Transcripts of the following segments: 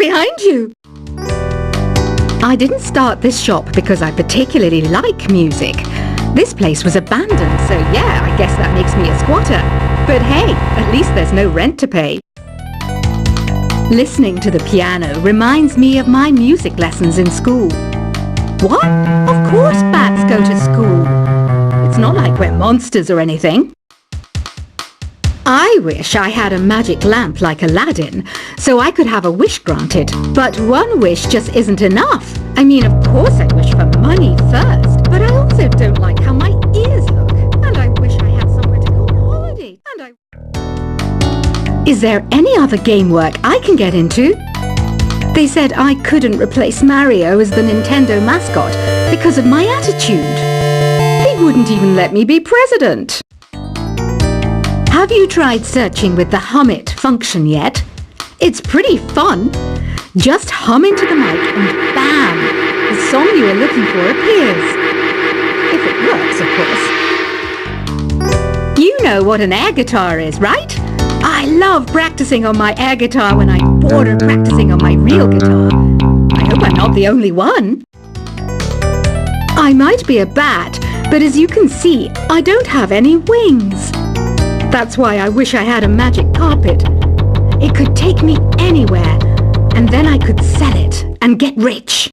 behind you. I didn't start this shop because I particularly like music. This place was abandoned, so yeah, I guess that makes me a squatter. But hey, at least there's no rent to pay. Listening to the piano reminds me of my music lessons in school. What? Of course bats go to school. It's not like we're monsters or anything. I wish I had a magic lamp like Aladdin, so I could have a wish granted. But one wish just isn't enough. I mean, of course I wish for money first, but I also don't like how my ears look. And I wish I had somewhere to go on holiday. Is there any other game work I can get into? They said I couldn't replace Mario as the Nintendo mascot because of my attitude. They wouldn't even let me be president. Have you tried searching with the Hum It function yet? It's pretty fun. Just hum into the mic and bam! The song you are looking for appears. If it works, of course. You know what an air guitar is, right? I love practicing on my air guitar when I'm bored of practicing on my real guitar. I hope I'm not the only one. I might be a bat, but as you can see, I don't have any wings. That's why I wish I had a magic carpet. It could take me anywhere, and then I could sell it and get rich.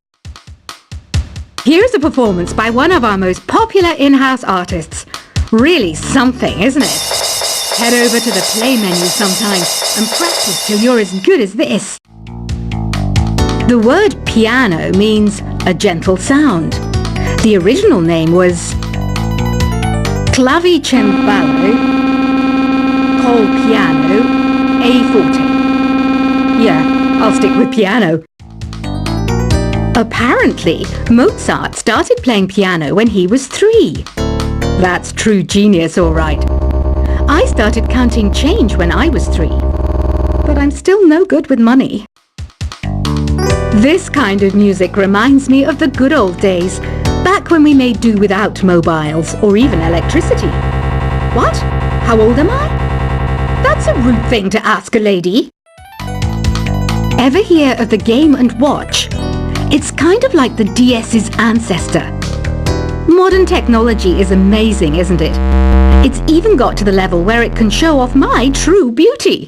Here's a performance by one of our most popular in-house artists. Really something, isn't it? Head over to the play menu sometime and practice till you're as good as this. The word piano means a gentle sound. The original name was clavicembalo col piano A forte. Yeah, I'll stick with piano. Apparently, Mozart started playing piano when he was 3. That's true genius, all right. I started counting change when I was 3, but I'm still no good with money. This kind of music reminds me of the good old days, back when we made do without mobiles or even electricity. What? How old am I? That's a rude thing to ask a lady. Ever hear of the Game & Watch? It's kind of like the DS's ancestor. Modern technology is amazing, isn't it? It's even got to the level where it can show off my true beauty.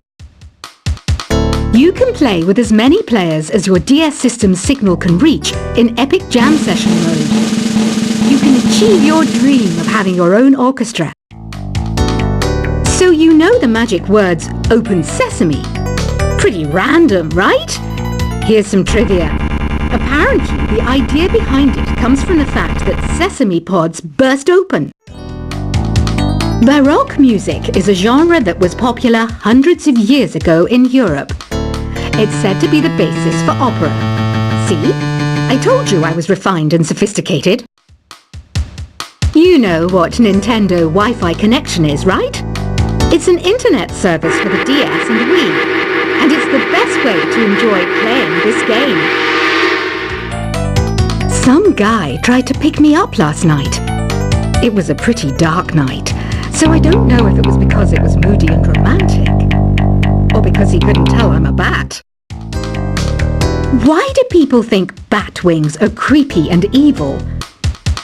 You can play with as many players as your DS system's signal can reach in Epic Jam Session mode. You can achieve your dream of having your own orchestra. So you know the magic words Open Sesame. Pretty random, right? Here's some trivia. Apparently, the idea behind it comes from the fact that sesame pods burst open. Baroque music is a genre that was popular hundreds of years ago in Europe. It's said to be the basis for opera. See? I told you I was refined and sophisticated. You know what Nintendo Wi-Fi connection is, right? It's an internet service for the DS and Wii, and it's the best way to enjoy playing this game. Some guy tried to pick me up last night. It was a pretty dark night, so I don't know if it was because it was moody and romantic, or because he couldn't tell I'm a bat. Why do people think bat wings are creepy and evil?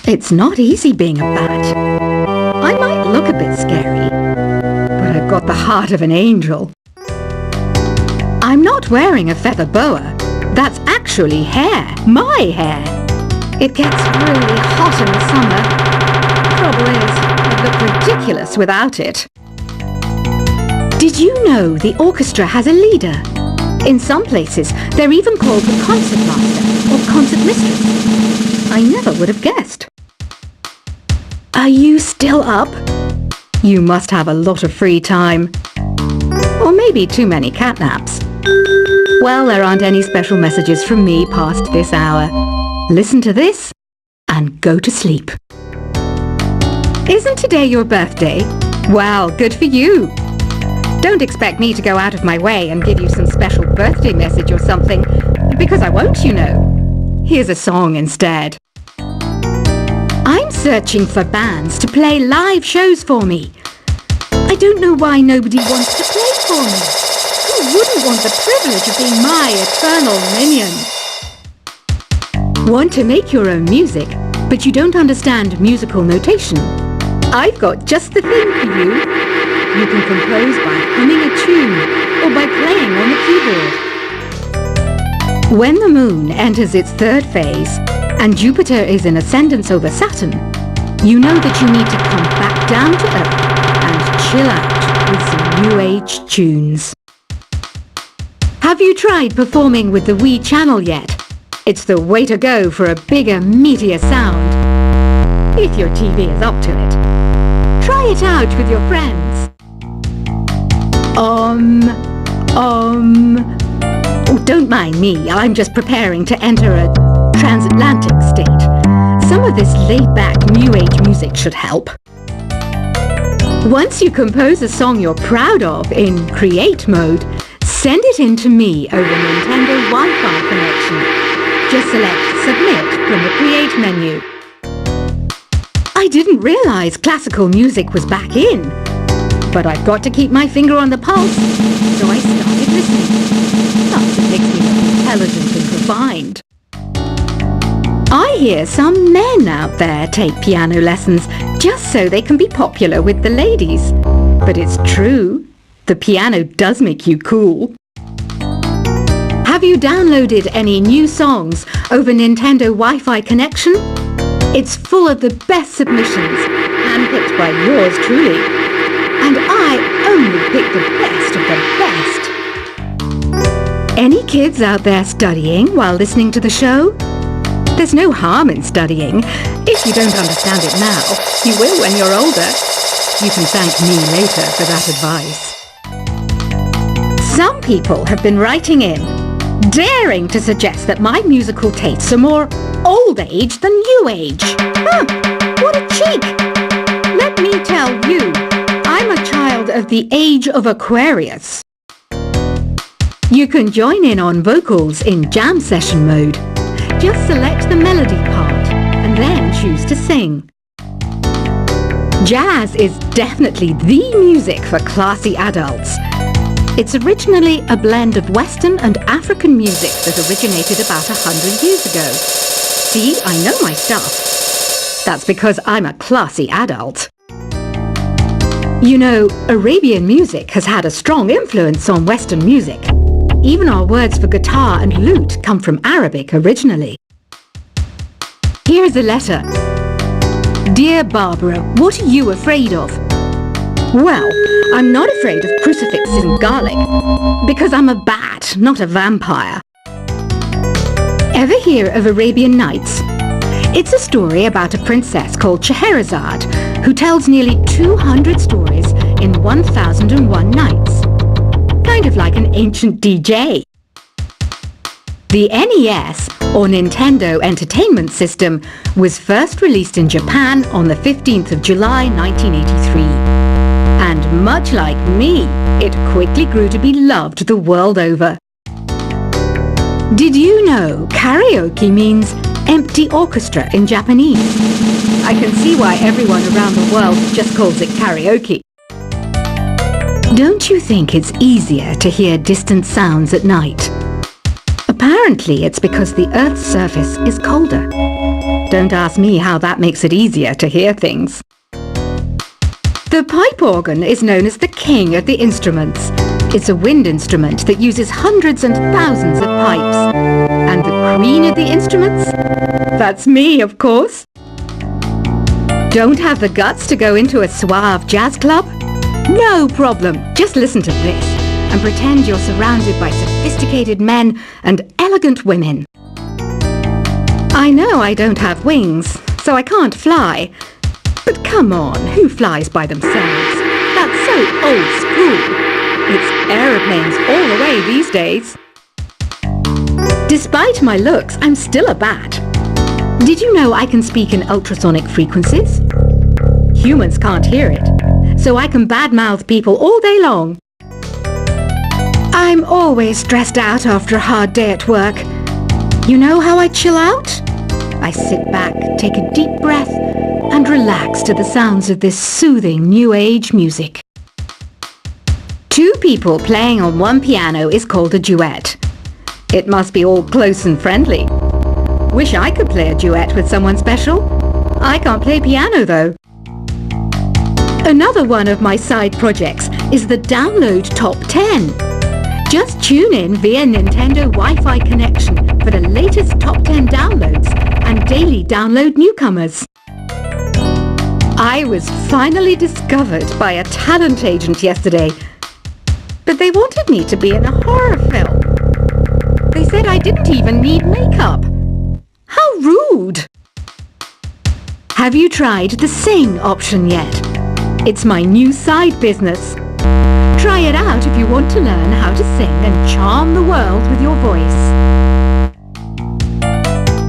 It's not easy being a bat. I might look a bit scary, but I've got the heart of an angel. I'm not wearing a feather boa. That's actually hair, my hair. It gets really hot in the summer. Trouble is, I'd look ridiculous without it. Did you know the orchestra has a leader? In some places, they're even called the concert master or concert mistress. I never would have guessed. Are you still up? You must have a lot of free time. Or maybe too many catnaps. Well, there aren't any special messages from me past this hour. Listen to this and go to sleep. Isn't today your birthday? Well, good for you. Don't expect me to go out of my way and give you some special birthday message or something, because I won't, you know. Here's a song instead. I'm searching for bands to play live shows for me. I don't know why nobody wants to play for me. Who wouldn't want the privilege of being my eternal minion? Want to make your own music, but you don't understand musical notation? I've got just the thing for you. You can compose by humming a tune or by playing on the keyboard. When the moon enters its third phase and Jupiter is in ascendance over Saturn, you know that you need to come back down to earth and chill out with some new age tunes. Have you tried performing with the Wii channel yet? It's the way to go for a bigger, meatier sound. If your TV is up to it. Try it out with your friends. Oh, don't mind me. I'm just preparing to enter a transatlantic state. Some of this laid-back New Age music should help. Once you compose a song you're proud of in Create mode, send it in to me over Nintendo Wi-Fi connection. Just select Submit from the Create menu. I didn't realize classical music was back in. But I've got to keep my finger on the pulse, so I started listening. Plus, it makes me look intelligent and refined. I hear some men out there take piano lessons just so they can be popular with the ladies. But it's true, the piano does make you cool. Have you downloaded any new songs over Nintendo Wi-Fi connection? It's full of the best submissions, handpicked by yours truly. And I only pick the best of the best. Any kids out there studying while listening to the show? There's no harm in studying. If you don't understand it now, you will when you're older. You can thank me later for that advice. Some people have been writing in, daring to suggest that my musical tastes are more old age than new age. Huh, what a cheek! Let me tell you, I'm a child of the age of Aquarius. You can join in on vocals in jam session mode. Just select the melody part and then choose to sing. Jazz is definitely the music for classy adults. It's originally a blend of Western and African music that originated about 100 years ago. See, I know my stuff. That's because I'm a classy adult. You know, Arabian music has had a strong influence on Western music. Even our words for guitar and lute come from Arabic originally. Here's a letter. Dear Barbara, what are you afraid of? Well, I'm not afraid of crucifixes and garlic, because I'm a bat, not a vampire. Ever hear of Arabian Nights? It's a story about a princess called Scheherazade, who tells nearly 200 stories in 1001 nights. Kind of like an ancient DJ. The NES, or Nintendo Entertainment System, was first released in Japan on the 15th of July 1983. And much like me, it quickly grew to be loved the world over. Did you know karaoke means empty orchestra in Japanese? I can see why everyone around the world just calls it karaoke. Don't you think it's easier to hear distant sounds at night? Apparently it's because the Earth's surface is colder. Don't ask me how that makes it easier to hear things. The pipe organ is known as the king of the instruments. It's a wind instrument that uses hundreds and thousands of pipes. And the queen of the instruments? That's me, of course. Don't have the guts to go into a suave jazz club? No problem. Just listen to this and pretend you're surrounded by sophisticated men and elegant women. I know I don't have wings, so I can't fly. But come on, who flies by themselves? That's so old school. It's aeroplanes all the way these days. Despite my looks, I'm still a bat. Did you know I can speak in ultrasonic frequencies? Humans can't hear it, so I can badmouth people all day long. I'm always stressed out after a hard day at work. You know how I chill out? I sit back, take a deep breath, and relax to the sounds of this soothing new age music. Two people playing on one piano is called a duet. It must be all close and friendly. Wish I could play a duet with someone special. I can't play piano though. Another one of my side projects is the Download Top 10. Just tune in via Nintendo Wi-Fi connection for the latest top 10 downloads and daily download newcomers. I was finally discovered by a talent agent yesterday, but they wanted me to be in a horror film. They said I didn't even need makeup. How rude! Have you tried the Sing option yet? It's my new side business. Try it out if you want to learn how to sing and charm the world with your voice.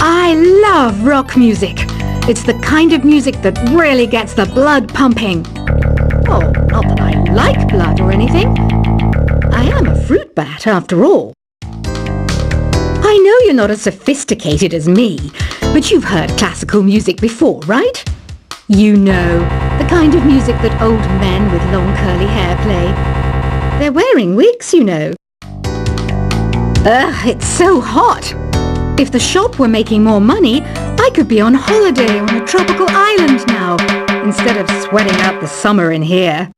I love rock music. It's the kind of music that really gets the blood pumping. Oh, not that I like blood or anything. I am a fruit bat after all. I know you're not as sophisticated as me, but you've heard classical music before, right? You know, the kind of music that old men with long curly hair play. They're wearing wigs, you know. Ugh, it's so hot. If the shop were making more money, I could be on holiday on a tropical island now, instead of sweating out the summer in here.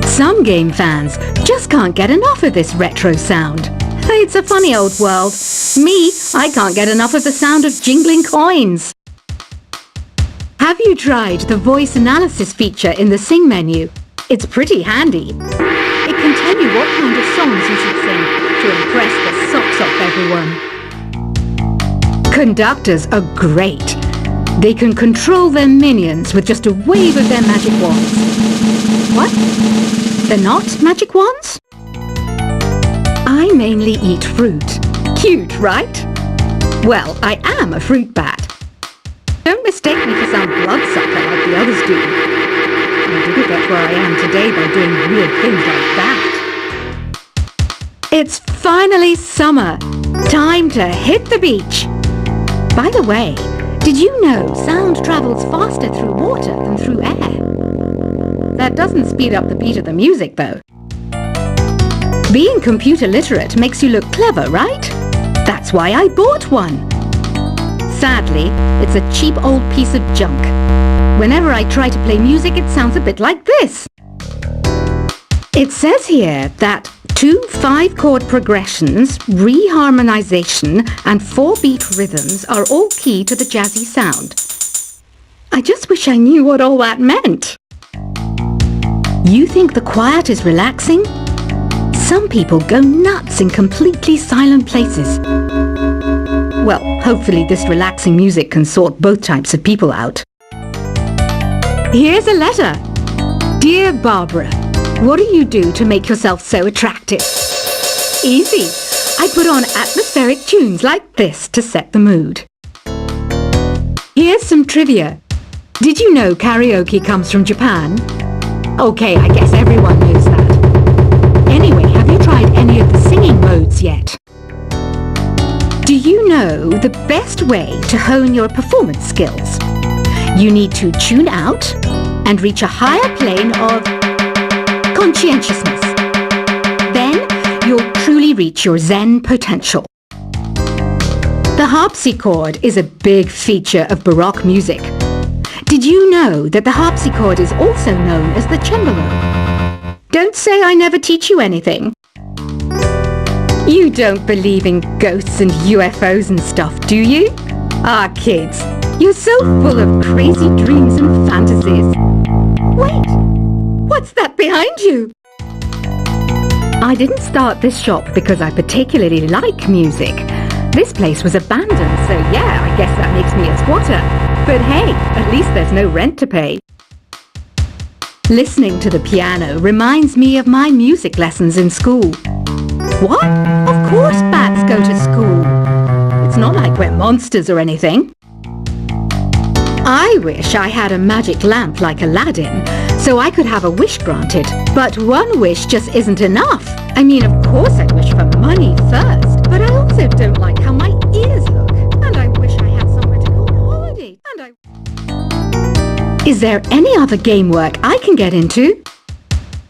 Some game fans just can't get enough of this retro sound. It's a funny old world. Me, I can't get enough of the sound of jingling coins. Have you tried the voice analysis feature in the Sing menu? It's pretty handy. It can tell you what kind of songs you should sing to impress the socks off everyone. Conductors are great. They can control their minions with just a wave of their magic wands. What? They're not magic wands? I mainly eat fruit. Cute, right? Well, I am a fruit bat. Don't mistake me for some bloodsucker like the others do. I didn't get where I am today by doing weird things like that. It's finally summer. Time to hit the beach. By the way, did you know sound travels faster through water than through air? That doesn't speed up the beat of the music, though. Being computer literate makes you look clever, right? That's why I bought one. Sadly, it's a cheap old piece of junk. Whenever I try to play music, it sounds a bit like this. It says here that 2 5-chord progressions, reharmonization, and 4-beat rhythms are all key to the jazzy sound. I just wish I knew what all that meant. You think the quiet is relaxing? Some people go nuts in completely silent places. Well, hopefully this relaxing music can sort both types of people out. Here's a letter. Dear Barbara, what do you do to make yourself so attractive? Easy. I put on atmospheric tunes like this to set the mood. Here's some trivia. Did you know karaoke comes from Japan? Okay, I guess everyone knows that. Anyway, have you tried any of the singing modes yet? Do you know the best way to hone your performance skills? You need to tune out and reach a higher plane of conscientiousness. Then you'll truly reach your Zen potential. The harpsichord is a big feature of Baroque music. Did you know that the harpsichord is also known as the cembalo? Don't say I never teach you anything. You don't believe in ghosts and UFOs and stuff, do you? Ah, kids, you're so full of crazy dreams and fantasies. Wait, what's that behind you? I didn't start this shop because I particularly like music. This place was abandoned, so yeah, I guess that makes me a squatter. But hey, at least there's no rent to pay. Listening to the piano reminds me of my music lessons in school. What? Of course bats go to school. It's not like we're monsters or anything. I wish I had a magic lamp like Aladdin, so I could have a wish granted. But one wish just isn't enough. I mean, of course I'd wish for money first, but I also don't like how my ears look. And I wish I had somewhere to go on holiday. Is there any other game work I can get into?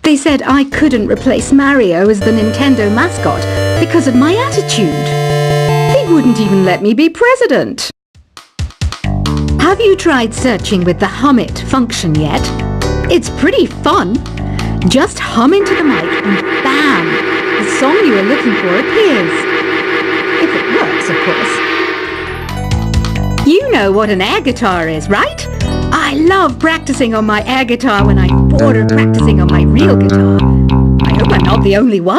They said I couldn't replace Mario as the Nintendo mascot because of my attitude. They wouldn't even let me be president. Have you tried searching with the Hum It function yet? It's pretty fun. Just hum into the mic and bam! The song you are looking for appears. If it works, of course. You know what an air guitar is, right? I love practicing on my air guitar when I'm bored of practicing on my real guitar. I hope I'm not the only one.